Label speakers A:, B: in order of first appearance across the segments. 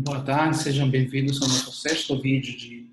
A: Boa tarde, sejam bem-vindos ao nosso sexto vídeo de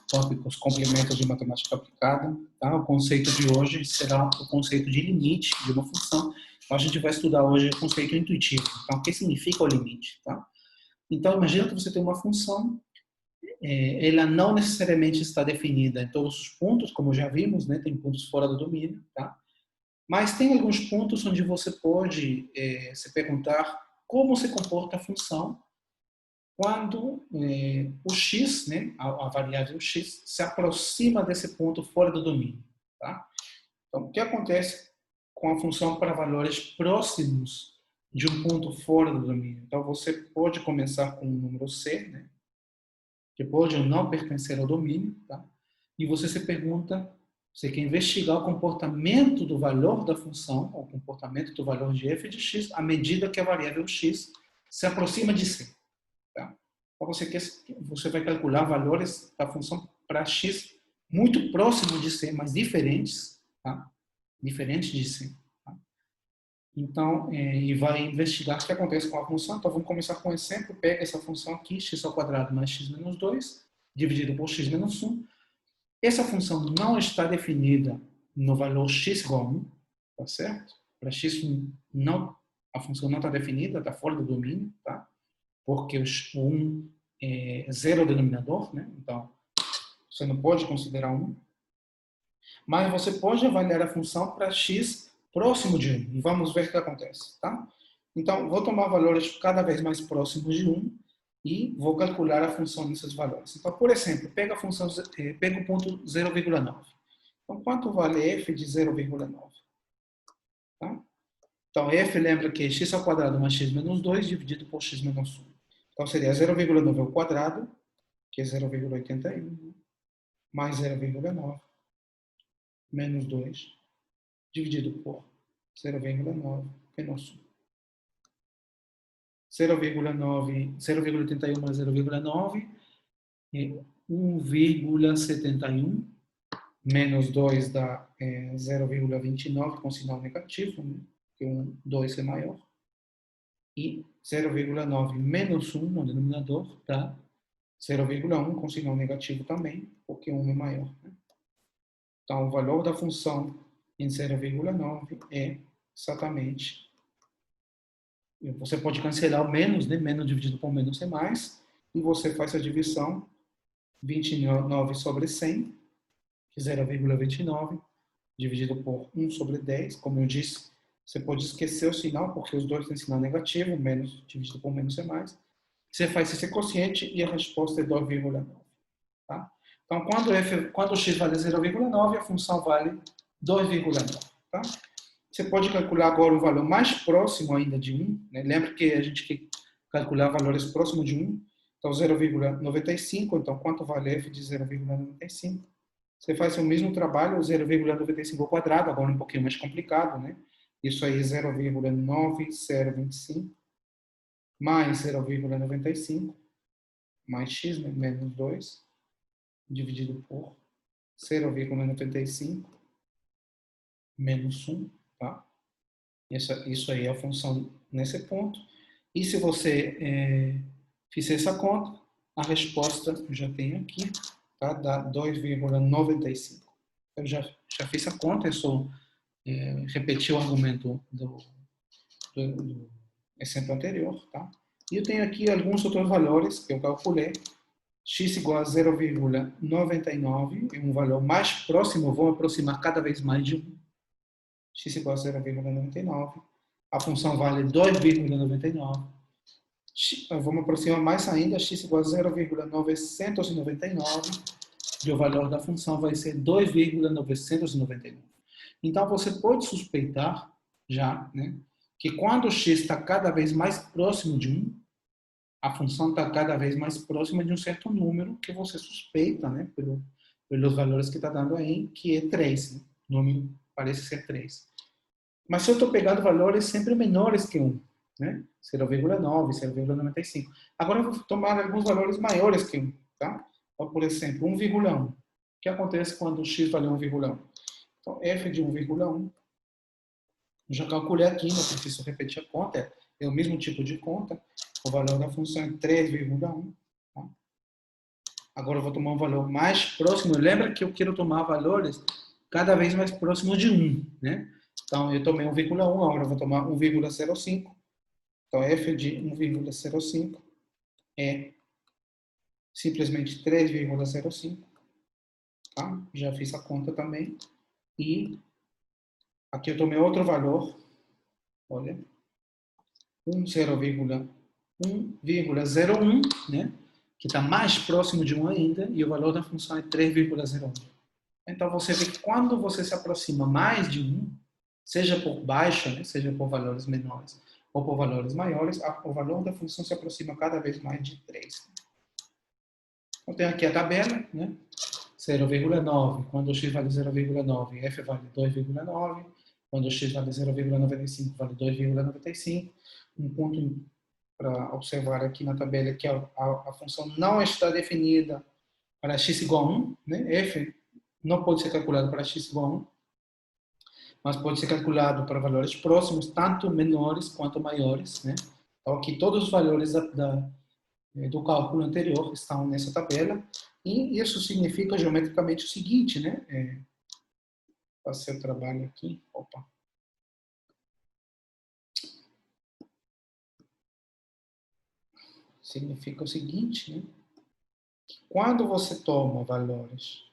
A: tópicos complementos de matemática aplicada. Tá? O conceito de hoje será o conceito de limite de uma função. Então, a gente vai estudar hoje o conceito intuitivo. Então, o que significa o limite? Tá? Então, imagina que você tem uma função, ela não necessariamente está definida em todos os pontos, como já vimos, né? Tem pontos fora do domínio, tá? Mas tem alguns pontos onde você pode se perguntar como se comporta a função quando o x, né, a variável x, se aproxima desse ponto fora do domínio. Tá? Então, o que acontece com a função para valores próximos de um ponto fora do domínio? Então, você pode começar com o número c, né, que pode ou não pertencer ao domínio, tá? E você se pergunta, você quer investigar o comportamento do valor da função, o comportamento do valor de f de x, à medida que a variável x se aproxima de c. Tá? Então, você vai calcular valores da função para x muito próximo de c, mas diferentes, tá? Diferentes de c. Tá? Então, e vai investigar o que acontece com a função. Então, vamos começar com um exemplo. Pega essa função aqui, x² mais x menos 2, dividido por x menos 1. Essa função não está definida no valor x igual a 1, tá certo? Para x não, a função não está definida, está fora do domínio, tá? Porque o 1 é zero denominador, né? Então, você não pode considerar 1. Mas você pode avaliar a função para x próximo de 1. E vamos ver o que acontece, tá? Então, vou tomar valores cada vez mais próximos de 1 e vou calcular a função nesses valores. Então, por exemplo, pega o ponto 0,9. Então, quanto vale f de 0,9? Tá? Então, f lembra que é x² mais x menos 2 dividido por x menos 1. Então, seria 0,9 ao quadrado, que é 0,81, mais 0,9, menos 2, dividido por 0,9, menos 1. 0,81 mais 0,9 é 1,71, menos 2 dá 0,29 com sinal negativo, né? Porque 2 é maior. E 0,9 menos 1 no denominador dá 0,1 com sinal negativo também, porque 1 é maior. Né? Então, o valor da função em 0,9 é exatamente... Você pode cancelar o menos, né? Menos dividido por menos é mais. E você faz a divisão 29 sobre 100, que é 0,29, dividido por 1 sobre 10. Como eu disse, você pode esquecer o sinal, porque os dois têm sinal negativo, menos dividido por menos é mais. Você faz esse quociente e a resposta é 2,9. Tá? Então, quando x vale 0,9, a função vale 2,9. Tá? Você pode calcular agora o valor mais próximo ainda de 1. Né? Lembra que a gente quer calcular valores próximos de 1. Então, 0,95. Então, quanto vale f de 0,95? Você faz o mesmo trabalho, 0,95 ao quadrado, agora um pouquinho mais complicado. Né? Isso aí é 0,9025 mais 0,95 mais x, né? Menos 2, dividido por 0,95 menos 1. Tá? Isso aí é a função nesse ponto. E se você fizer essa conta, a resposta eu já tenho aqui, tá? Dá 2,95. Eu já fiz a conta, eu só repeti o argumento do exemplo anterior. Tá? E eu tenho aqui alguns outros valores que eu calculei. X igual a 0,99 é um valor mais próximo, vou aproximar cada vez mais de 1. X igual a 0,99. A função vale 2,99. Vamos aproximar mais ainda. X igual a 0,999. E o valor da função vai ser 2,999. Então, você pode suspeitar já, né, que quando x está cada vez mais próximo de 1, a função está cada vez mais próxima de um certo número que você suspeita, né, pelos valores que está dando aí, que é 3. Né? O número parece ser 3. Mas se eu estou pegando valores sempre menores que 1, né? 0,9, 0,95. Agora eu vou tomar alguns valores maiores que 1. Tá? Então, por exemplo, 1,1. O que acontece quando x vale 1,1? Então, f de 1,1, já calculei aqui, não preciso repetir a conta, É o mesmo tipo de conta. O valor da função é 3,1. Tá? Agora eu vou tomar um valor mais próximo. Lembra que eu quero tomar valores cada vez mais próximos de 1. Né? Então, eu tomei 1,1, agora eu vou tomar 1,05. Então, f de 1,05 é simplesmente 3,05. Tá? Já fiz a conta também. E aqui eu tomei outro valor. Olha. 1,01, né? Que está mais próximo de 1 ainda. E o valor da função é 3,01. Então, você vê que quando você se aproxima mais de 1, seja por baixo, né? Seja por valores menores ou por valores maiores, o valor da função se aproxima cada vez mais de 3. Eu tenho aqui a tabela, né? 0,9, quando o x vale 0,9, f vale 2,9, quando o x vale 0,95, vale 2,95. Um ponto para observar aqui na tabela é que a função não está definida para x igual a 1, né? F não pode ser calculado para x igual a 1, mas pode ser calculado para valores próximos, tanto menores quanto maiores, né? Então, aqui todos os valores do cálculo anterior estão nessa tabela, e isso significa geometricamente o seguinte, né? Passei o trabalho aqui, opa. Significa o seguinte, né? Quando você toma valores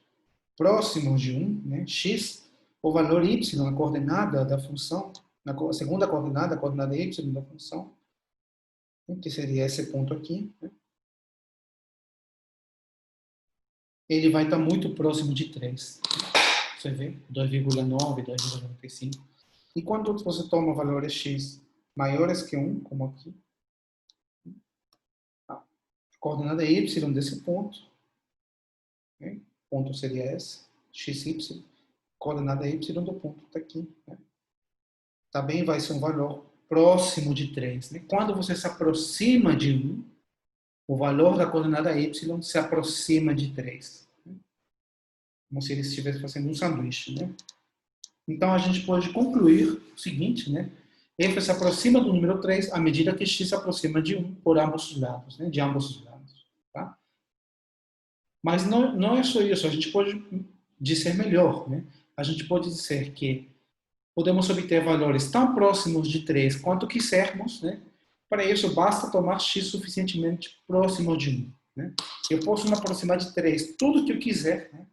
A: próximos de 1, né? X, o valor y, a coordenada da função, a segunda coordenada, a coordenada y da função, que seria esse ponto aqui, né? Ele vai estar muito próximo de 3. Você vê? 2,9, 2,95. E quando você toma valores x maiores que 1, como aqui, a coordenada y desse ponto, né? Ponto seria esse, xy, coordenada y do ponto está aqui. Né? Também vai ser um valor próximo de 3. Né? Quando você se aproxima de 1, o valor da coordenada y se aproxima de 3. Né? Como se ele estivesse fazendo um sanduíche. Né? Então, a gente pode concluir o seguinte, né? F se aproxima do número 3 à medida que x se aproxima de 1 por ambos os lados, né? De ambos os lados. Tá? Mas não é só isso, a gente pode dizer melhor. Né? A gente pode dizer que podemos obter valores tão próximos de 3 quanto quisermos. Né? Para isso, basta tomar x suficientemente próximo de 1. Né? Eu posso me aproximar de 3 tudo que eu quiser. Né?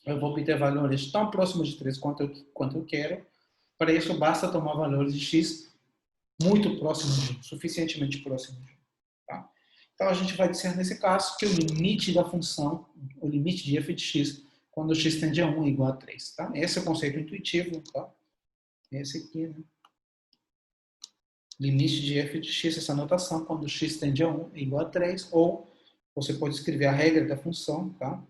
A: Eu vou obter valores tão próximos de 3 quanto eu quero. Para isso, basta tomar valores de x muito próximos de 1, suficientemente próximos de 1. Tá? Então, a gente vai dizer nesse caso que o limite da função, o limite de f de x, quando x tende a 1 é igual a 3. Tá? Esse é o conceito intuitivo. Tá? Esse aqui, né? Limite de f de x, essa notação, quando x tende a 1 é igual a 3, ou você pode escrever a regra da função, tá?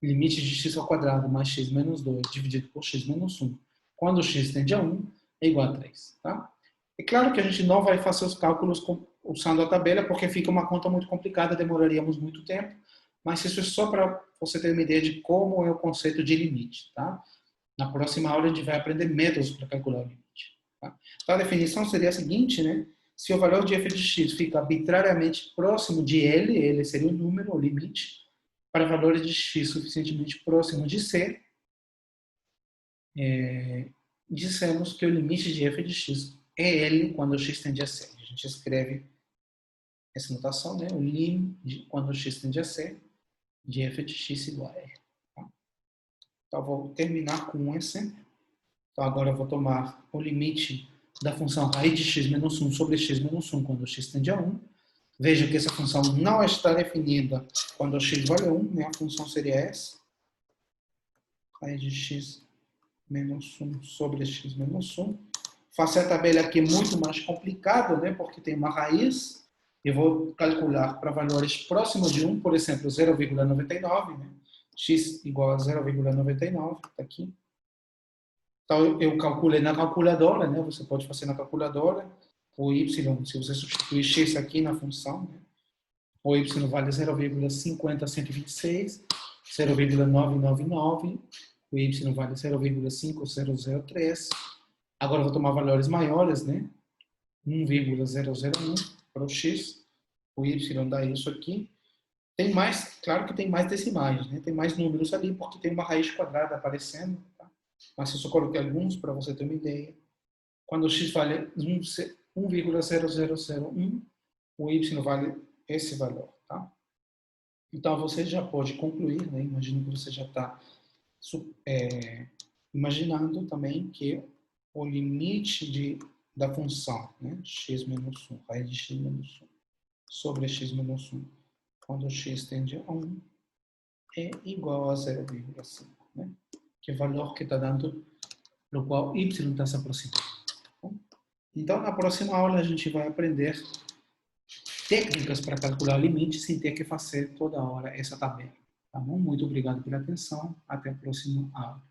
A: Limite de x ao quadrado mais x menos 2 dividido por x menos 1. Quando x tende a 1, é igual a 3. Tá? É claro que a gente não vai fazer os cálculos usando a tabela, porque fica uma conta muito complicada, demoraríamos muito tempo, mas isso é só para você ter uma ideia de como é o conceito de limite. Tá? Na próxima aula a gente vai aprender métodos para calcular o limite. Tá? Então a definição seria a seguinte, né? Se o valor de f de x fica arbitrariamente próximo de L seria o número, o limite, para valores de x suficientemente próximo de C, dissemos que o limite de f de x é L quando x tende a C. A gente escreve essa notação, né? O lim de quando x tende a C de f de x igual a R. Tá? Então, vou terminar com um exemplo. Então, agora eu vou tomar o limite da função raiz de x menos 1 sobre x menos 1 quando x tende a 1. Veja que essa função não está definida quando x vale 1, né? A função seria essa. Raiz de x menos 1 sobre x menos 1. Faço a tabela aqui muito mais complicada, né? Porque tem uma raiz. Eu vou calcular para valores próximos de 1, por exemplo, 0,99. Né? X igual a 0,99, está aqui. Então, eu calculei na calculadora, né? Você pode fazer na calculadora. O y, se você substituir x aqui na função, né? O y vale 0,50126, 0,999, o y vale 0,5003. Agora eu vou tomar valores maiores, né? 1,001 para o x, o y dá isso aqui. Tem mais, claro que tem mais decimais, né? Tem mais números ali, porque tem uma raiz quadrada aparecendo, tá? Mas eu só coloquei alguns para você ter uma ideia. Quando o x vale 1,0001, o y vale esse valor, tá? Então, você já pode concluir, né? Imagino que você já está imaginando também que o limite da função, né? X menos 1, raiz de x menos 1, sobre x menos 1, quando x tende a 1, é igual a 0,5, né? Que é o valor que está dando, no qual y está se aproximando. Então, na próxima aula, a gente vai aprender técnicas para calcular o limite sem ter que fazer toda hora essa tabela. Tá bom? Muito obrigado pela atenção. Até a próxima aula.